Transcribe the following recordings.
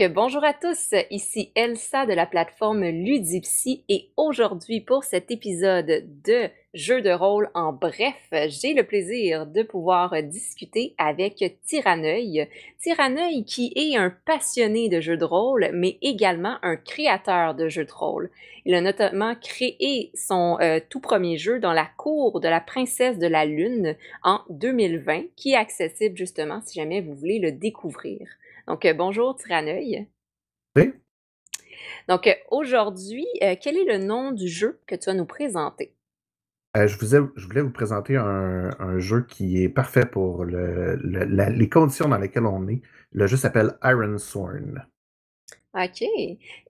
Bonjour à tous, ici Elsa de la plateforme Ludipsy et aujourd'hui pour cet épisode de Jeux de rôle en bref, j'ai le plaisir de pouvoir discuter avec Tyranneuil. Tyranneuil qui est un passionné de jeux de rôle mais également un créateur de jeux de rôle. Il a notamment créé son tout premier jeu dans la cour de la princesse de la lune en 2020 qui est accessible justement si jamais vous voulez le découvrir. Bonjour Tyranneuil. Oui. Aujourd'hui, quel est le nom du jeu que tu vas nous présenter? Je voulais vous présenter un jeu qui est parfait pour les conditions dans lesquelles on est. Le jeu s'appelle Ironsorn. OK.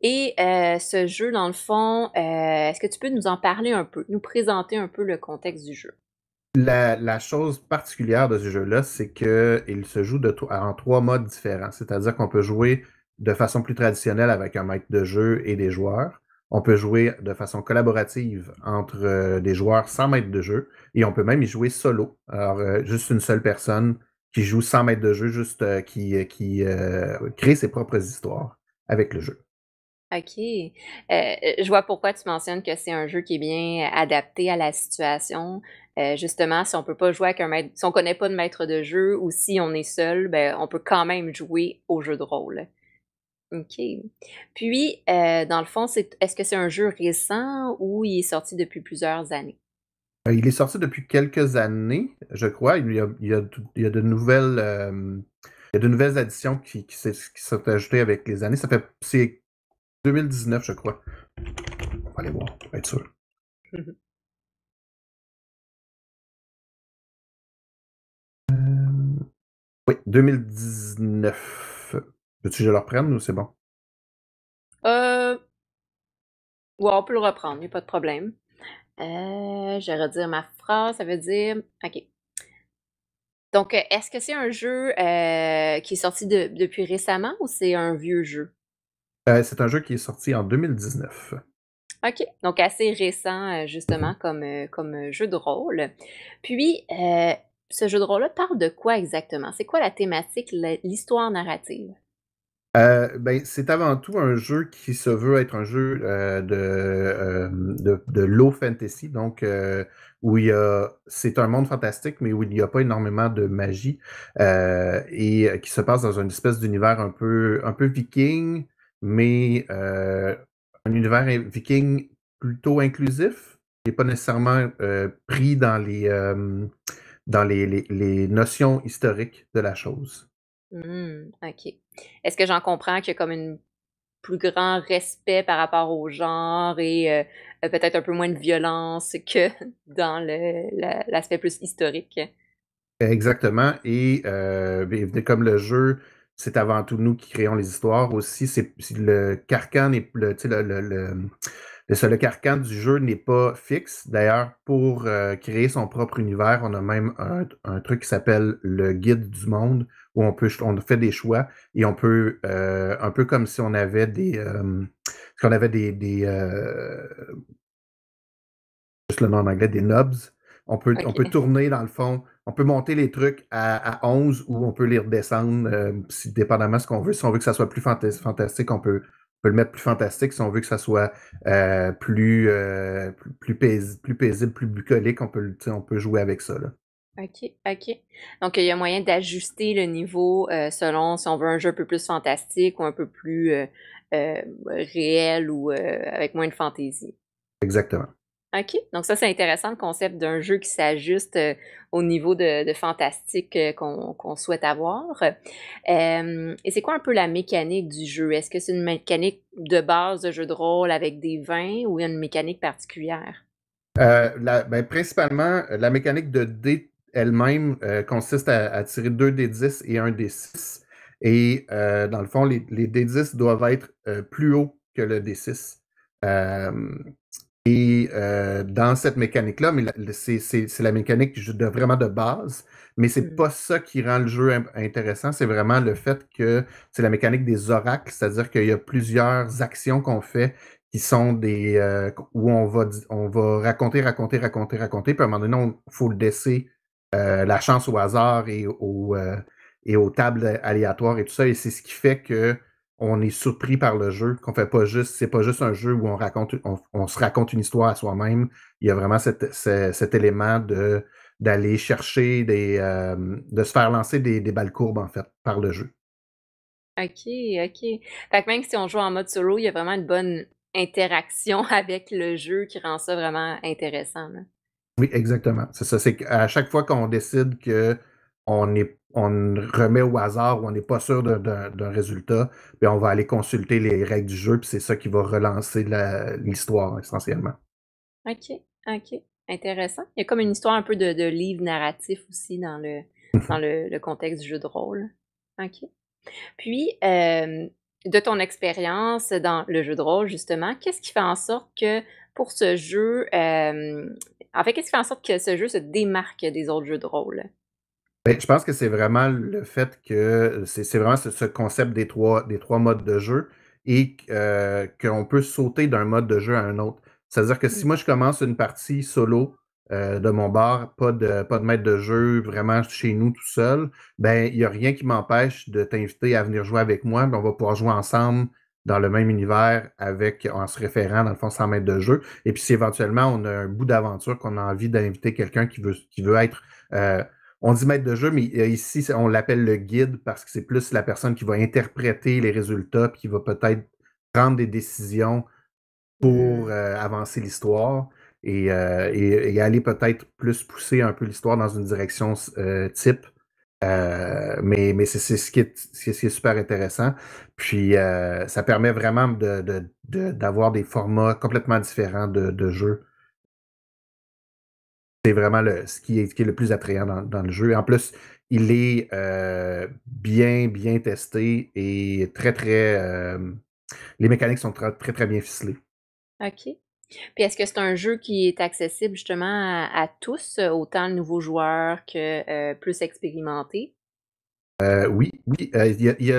Et ce jeu, dans le fond, est-ce que tu peux nous en parler un peu, nous présenter un peu le contexte du jeu? La chose particulière de ce jeu-là, c'est qu'il se joue en 3 modes différents. C'est-à-dire qu'on peut jouer de façon plus traditionnelle avec un maître de jeu et des joueurs. On peut jouer de façon collaborative entre des joueurs sans maître de jeu. Et on peut même y jouer solo. Alors, juste une seule personne qui joue sans maître de jeu, juste qui crée ses propres histoires avec le jeu. OK. Je vois pourquoi tu mentionnes que c'est un jeu qui est bien adapté à la situation. Justement, si on peut pas jouer avec un maître, si on connaît pas de maître de jeu ou si on est seul, ben, on peut quand même jouer au jeu de rôle. OK. Puis, dans le fond, est-ce que c'est un jeu récent ou il est sorti depuis plusieurs années? Il est sorti depuis quelques années, je crois. Il y a de nouvelles, il y a de nouvelles additions qui sont ajoutées avec les années. C'est 2019, je crois. On va aller voir, pour être sûr. Oui, 2019. Veux-tu que je le reprenne ou c'est bon? Euh, ouais, on peut le reprendre, il n'y a pas de problème. Je vais redire ma phrase, ça veut dire... OK. Est-ce que c'est un jeu qui est sorti depuis récemment ou c'est un vieux jeu? C'est un jeu qui est sorti en 2019. OK. Donc, assez récent, justement, Mhm. comme jeu de rôle. Puis, ce jeu de rôle-là parle de quoi exactement? C'est quoi la thématique, l'histoire narrative? Ben, c'est avant tout un jeu qui se veut être un jeu de low fantasy, donc où c'est un monde fantastique, mais où il n'y a pas énormément de magie, et qui se passe dans une espèce d'univers un peu viking, mais un univers viking plutôt inclusif, qui n'est pas nécessairement pris dans les notions historiques de la chose. OK. Est-ce que j'en comprends qu'il y a comme un plus grand respect par rapport au genre et peut-être un peu moins de violence que dans l'aspect plus historique? Exactement. Et comme le jeu, c'est avant tout nous qui créons les histoires aussi. Le carcan n'est tu sais, le carcan du jeu n'est pas fixe. D'ailleurs, pour créer son propre univers, on a même un truc qui s'appelle le guide du monde, où on fait des choix et on peut un peu comme si on avait juste le nom en anglais, des knobs. On peut OK. tourner dans le fond, on peut monter les trucs à 11 ou on peut les redescendre, dépendamment de ce qu'on veut. Si on veut que ça soit plus fantastique, on peut le mettre plus fantastique. Si on veut que ça soit plus paisible, plus bucolique, tu sais, on peut jouer avec ça, là. OK, OK. Donc, il y a moyen d'ajuster le niveau selon si on veut un jeu un peu plus fantastique ou un peu plus réel ou avec moins de fantaisie. Exactement. OK. Donc ça, c'est intéressant le concept d'un jeu qui s'ajuste au niveau de fantastique qu'on souhaite avoir. Et c'est quoi un peu la mécanique du jeu? Est-ce que c'est une mécanique de base de jeu de rôle avec des vins ou il y a une mécanique particulière? Ben, principalement, la mécanique de dés elle-même consiste à tirer 2 d10 et un d6. Et dans le fond, les d10 doivent être plus hauts que le d6. Euh, dans cette mécanique-là, mais c'est la mécanique vraiment de base, mais c'est Hmm. pas ça qui rend le jeu intéressant, c'est vraiment le fait que c'est la mécanique des oracles, c'est-à-dire qu'il y a plusieurs actions qu'on fait qui sont où on va raconter, puis à un moment donné, il faut laisser la chance au hasard et aux tables aléatoires et tout ça, et c'est ce qui fait que on est surpris par le jeu, qu'on fait pas juste, c'est pas juste un jeu où on se raconte une histoire à soi-même. Il y a vraiment cet élément d'aller chercher de se faire lancer des balles courbes, en fait, par le jeu. OK, OK. Fait que même si on joue en mode solo, il y a vraiment une bonne interaction avec le jeu qui rend ça vraiment intéressant, là. Oui, exactement. C'est ça. C'est qu'à chaque fois qu'on décide que on remet au hasard ou on n'est pas sûr d'un résultat, puis on va aller consulter les règles du jeu, puis c'est ça qui va relancer l'histoire essentiellement. OK, OK. Intéressant. Il y a comme une histoire un peu de livre narratif aussi dans le contexte du jeu de rôle. OK. Puis, de ton expérience dans le jeu de rôle, justement, qu'est-ce qui fait en sorte que pour ce jeu, en fait, qu'est-ce qui fait en sorte que ce jeu se démarque des autres jeux de rôle? Ben, je pense que c'est vraiment le fait que c'est vraiment ce concept des trois modes de jeu et qu'on peut sauter d'un mode de jeu à un autre. C'est-à-dire que si Mmh. moi je commence une partie solo de mon bar, pas de maître de jeu, vraiment chez nous tout seul, ben il n'y a rien qui m'empêche de t'inviter à venir jouer avec moi. Ben, on va pouvoir jouer ensemble dans le même univers en se référant, dans le fond, sans maître de jeu. Et puis si éventuellement on a un bout d'aventure qu'on a envie d'inviter quelqu'un qui veut être on dit maître de jeu, mais ici, on l'appelle le guide parce que c'est plus la personne qui va interpréter les résultats puis qui va peut-être prendre des décisions pour Mmh. avancer l'histoire et aller peut-être plus pousser un peu l'histoire dans une direction type. Mais c'est ce qui est super intéressant. Puis ça permet vraiment d'avoir des formats complètement différents de jeux. C'est vraiment ce qui est le plus attrayant dans le jeu. En plus, il est bien testé et les mécaniques sont très, très bien ficelées. OK. Puis est-ce que c'est un jeu qui est accessible justement à tous, autant de nouveaux joueurs que, plus expérimentés? Oui, oui,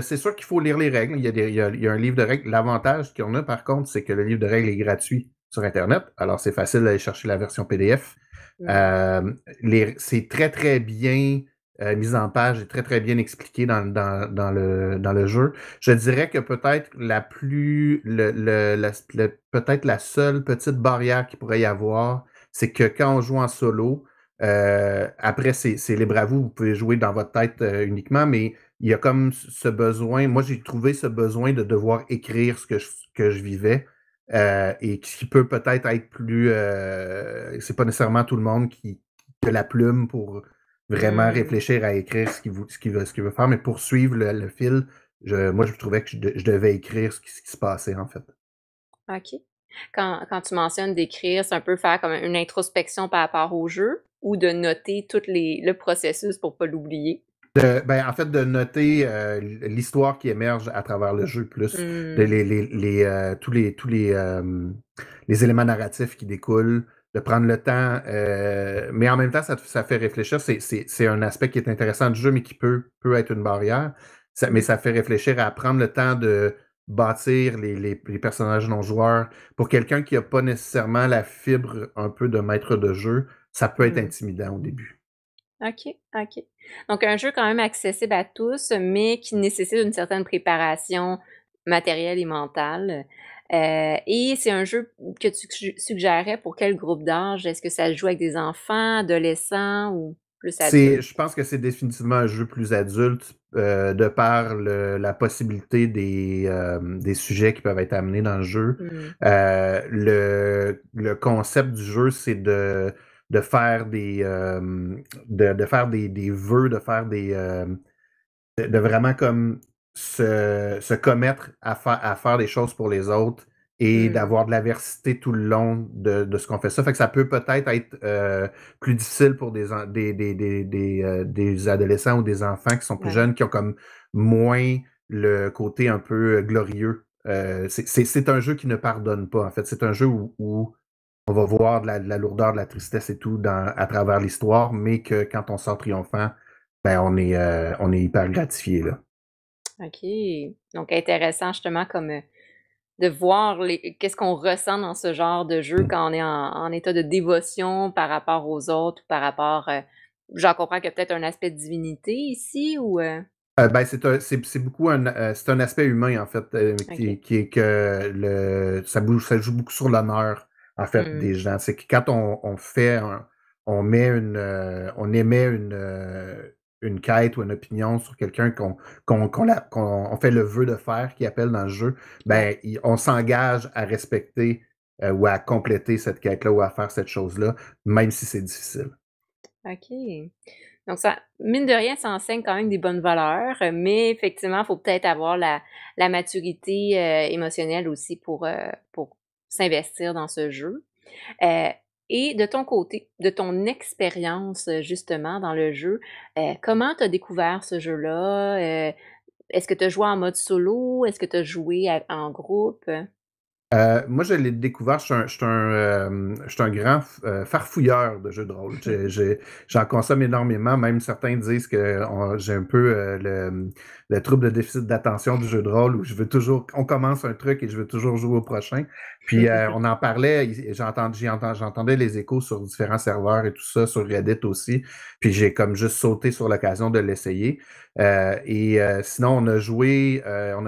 c'est sûr qu'il faut lire les règles. Il y a un livre de règles. L'avantage qu'on a, par contre, c'est que le livre de règles est gratuit sur Internet. Alors, c'est facile d'aller chercher la version PDF. Mmh. Euh, c'est très, très bien mis en page et très, très bien expliqué dans le jeu. Je dirais que peut-être peut-être la seule petite barrière qu'il pourrait y avoir, c'est que quand on joue en solo, après, c'est libre à vous. Vous pouvez jouer dans votre tête uniquement, mais il y a comme ce besoin. Moi, j'ai trouvé ce besoin de devoir écrire ce que je vivais. Et qui peut peut-être être plus. C'est pas nécessairement tout le monde qui a la plume pour vraiment Mmh. réfléchir à écrire ce qu'il veut faire, mais pour suivre le fil, moi, je trouvais que je devais écrire ce qui se passait, en fait. OK. Quand tu mentionnes d'écrire, c'est un peu faire comme une introspection par rapport au jeu ou de noter toutes les le processus pour pas l'oublier? En fait, de noter l'histoire qui émerge à travers le jeu, plus Mmh. tous les éléments narratifs qui découlent, de prendre le temps, mais en même temps, ça fait réfléchir. C'est un aspect qui est intéressant du jeu, mais qui peut être une barrière. Mais Mmh. ça fait réfléchir à prendre le temps de bâtir les personnages non joueurs. Pour quelqu'un qui n'a pas nécessairement la fibre un peu de maître de jeu, ça peut être Mmh. intimidant au début. OK, OK. Donc un jeu quand même accessible à tous, mais qui nécessite une certaine préparation matérielle et mentale. Et c'est un jeu que tu suggérerais pour quel groupe d'âge? Est-ce que ça se joue avec des enfants, adolescents ou plus adultes? Je pense que c'est définitivement un jeu plus adulte, de par la possibilité des sujets qui peuvent être amenés dans le jeu. Mmh. Le concept du jeu, c'est de faire de faire des vœux, de vraiment comme se commettre à faire des choses pour les autres et Mmh. d'avoir de l'aversité tout le long de ce qu'on fait ça. Fait que ça peut peut-être être plus difficile pour des adolescents ou des enfants qui sont plus Ouais. jeunes, qui ont comme moins le côté un peu glorieux. C'est un jeu qui ne pardonne pas, en fait. C'est un jeu où on va voir de la lourdeur, de la tristesse et tout à travers l'histoire, mais que quand on sort triomphant, ben on est hyper gratifié, là. OK. Donc intéressant justement comme, de voir les qu'est-ce qu'on ressent dans ce genre de jeu Mm. quand on est en état de dévotion par rapport aux autres ou par rapport, j'en comprends qu'il y a peut-être un aspect de divinité ici ou? C'est beaucoup c'est un aspect humain, en fait, OK. qui est que ça joue beaucoup sur l'honneur, en fait, Mmh. des gens. C'est que quand on met on émet une quête ou une opinion sur quelqu'un on fait le vœu de faire, qui appelle dans le jeu, Ouais. ben, on s'engage à respecter ou à compléter cette quête-là ou à faire cette chose-là, même si c'est difficile. OK. Donc ça mine de rien, ça enseigne quand même des bonnes valeurs, mais effectivement, il faut peut-être avoir la maturité, émotionnelle aussi pour s'investir dans ce jeu. Heu et de ton côté, de ton expérience, justement dans le jeu, comment tu as découvert ce jeu-là? Est-ce que tu as joué en mode solo? Est-ce que tu as joué en groupe? Moi, je l'ai découvert, je suis un grand farfouilleur de jeux de rôle. J'en consomme énormément, même certains disent que j'ai un peu le trouble de déficit d'attention du jeu de rôle où je veux toujours, on commence un truc et je veux toujours jouer au prochain. Puis on en parlait, j'entendais les échos sur différents serveurs et tout ça, sur Reddit aussi. Puis j'ai comme juste sauté sur l'occasion de l'essayer. Sinon, on a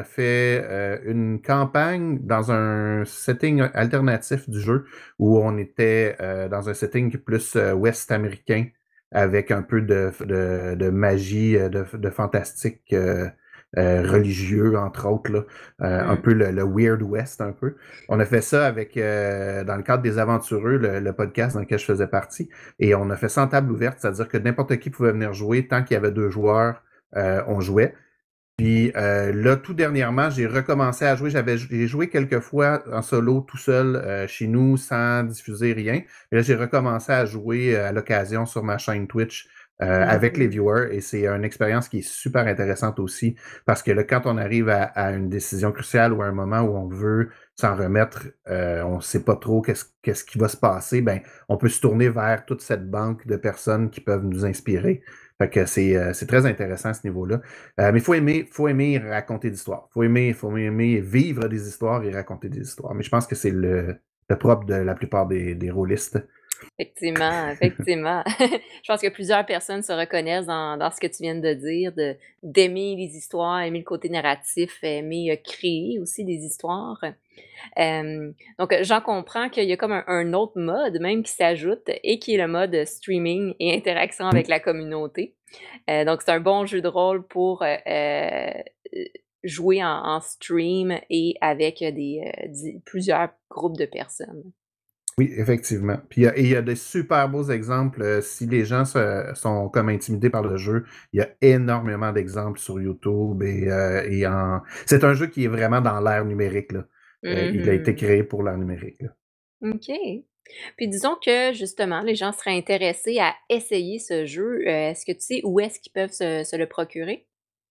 fait une campagne dans un setting alternatif du jeu où on était dans un setting plus ouest américain avec un peu de magie, de fantastique religieux, entre autres, là. Un Mmh. peu le Weird West, un peu. On a fait ça avec, dans le cadre des Aventureux, le podcast dans lequel je faisais partie, et on a fait ça en table ouverte, c'est-à-dire que n'importe qui pouvait venir jouer tant qu'il y avait deux joueurs on jouait. Puis là, tout dernièrement, j'ai recommencé à jouer. J'ai joué quelques fois en solo tout seul chez nous sans diffuser rien. Et là, j'ai recommencé à jouer à l'occasion sur ma chaîne Twitch avec les Mmh. viewers. Et c'est une expérience qui est super intéressante aussi. Parce que là, quand on arrive à une décision cruciale ou à un moment où on veut s'en remettre, on ne sait pas trop qu'est-ce qui va se passer, ben, on peut se tourner vers toute cette banque de personnes qui peuvent nous inspirer. Fait que c'est très intéressant à ce niveau-là. Mais faut aimer raconter des histoires. Faut aimer vivre des histoires et raconter des histoires. Mais je pense que c'est le propre de la plupart des rôlistes. Effectivement, effectivement. Je pense que plusieurs personnes se reconnaissent dans ce que tu viens de dire, d'aimer les histoires, aimer le côté narratif, aimer, créer aussi des histoires. Donc, j'en comprends qu'il y a comme un autre mode même qui s'ajoute et qui est le mode streaming et interaction Mm. avec la communauté. Donc c'est un bon jeu de rôle pour, jouer en stream et avec, plusieurs groupes de personnes. Oui, effectivement. Puis il y a des super beaux exemples. Si les gens sont comme intimidés par le jeu, il y a énormément d'exemples sur YouTube c'est un jeu qui est vraiment dans l'ère numérique, là. Il a été Mmh. créé pour l'ère numérique, là. OK. Puis disons que justement, les gens seraient intéressés à essayer ce jeu, est-ce que tu sais où est-ce qu'ils peuvent se le procurer?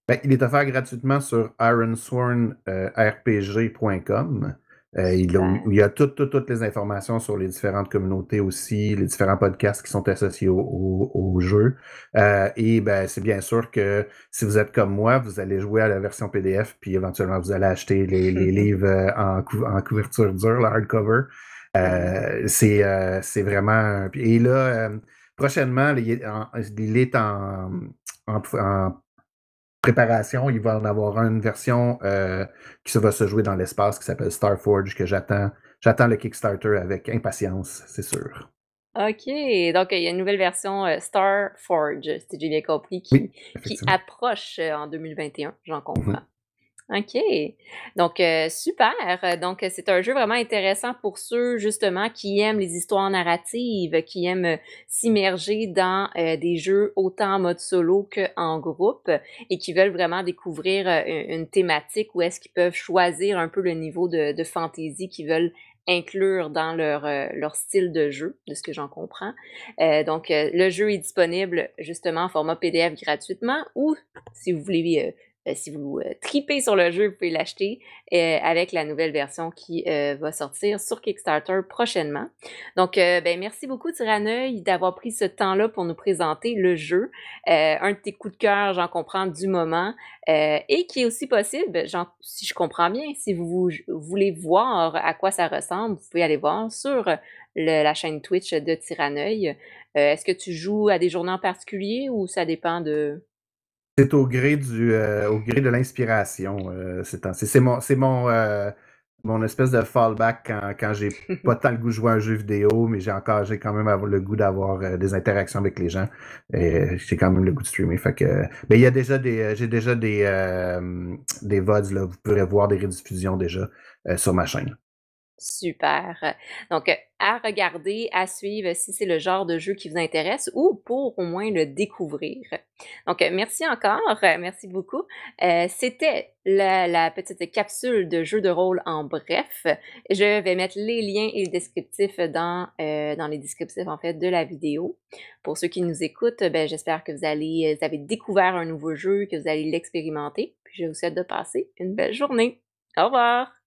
Ben, il est offert gratuitement sur ironswornrpg.com. Il y a toutes les informations sur les différentes communautés aussi, les différents podcasts qui sont associés au jeu. Ben, c'est bien sûr que si vous êtes comme moi, vous allez jouer à la version PDF, puis éventuellement vous allez acheter les livres en couverture dure, le hardcover. Mmh. C'est vraiment... Et là, prochainement, il est en préparation. Il va en avoir une version qui va se jouer dans l'espace qui s'appelle Starforge que j'attends le Kickstarter avec impatience, c'est sûr. OK, donc il y a une nouvelle version, Starforge, si j'ai bien compris, Oui, qui effectivement. approche, en 2021, j'en comprends. Mhm. OK. Donc, super. Donc, c'est un jeu vraiment intéressant pour ceux, justement, qui aiment les histoires narratives, qui aiment, s'immerger dans, des jeux autant en mode solo qu'en groupe et qui veulent vraiment découvrir, une thématique où est-ce qu'ils peuvent choisir un peu le niveau de fantaisie qu'ils veulent inclure dans leur style de jeu, de ce que j'en comprends. Donc, le jeu est disponible, justement, en format PDF gratuitement ou si vous voulez, si vous tripez sur le jeu, vous pouvez l'acheter avec la nouvelle version qui va sortir sur Kickstarter prochainement. Donc, ben, merci beaucoup, Tiraneuil, d'avoir pris ce temps-là pour nous présenter le jeu. Un de tes coups de cœur, j'en comprends, du moment, et qui est aussi possible, si je comprends bien, si vous voulez voir à quoi ça ressemble, vous pouvez aller voir sur la chaîne Twitch de Tiraneuil. Est-ce que tu joues à des journées en particulier ou ça dépend de... C'est au gré de l'inspiration, ces temps-ci. Mon espèce de fallback quand j'ai pas tant le goût de jouer à un jeu vidéo, mais j'ai quand même le goût d'avoir des interactions avec les gens. Et j'ai quand même le goût de streamer. Fait que, mais il y a déjà j'ai déjà des VODs, là. Vous pourrez voir des rediffusions déjà sur ma chaîne. Super. Donc, à regarder, à suivre si c'est le genre de jeu qui vous intéresse ou pour au moins le découvrir. Donc, merci encore, merci beaucoup. C'était la petite capsule de jeu de rôle en bref. Je vais mettre les liens et le descriptif dans les descriptifs en fait de la vidéo. Pour ceux qui nous écoutent, ben, j'espère que vous avez découvert un nouveau jeu, que vous allez l'expérimenter. Puis je vous souhaite de passer une belle journée. Au revoir!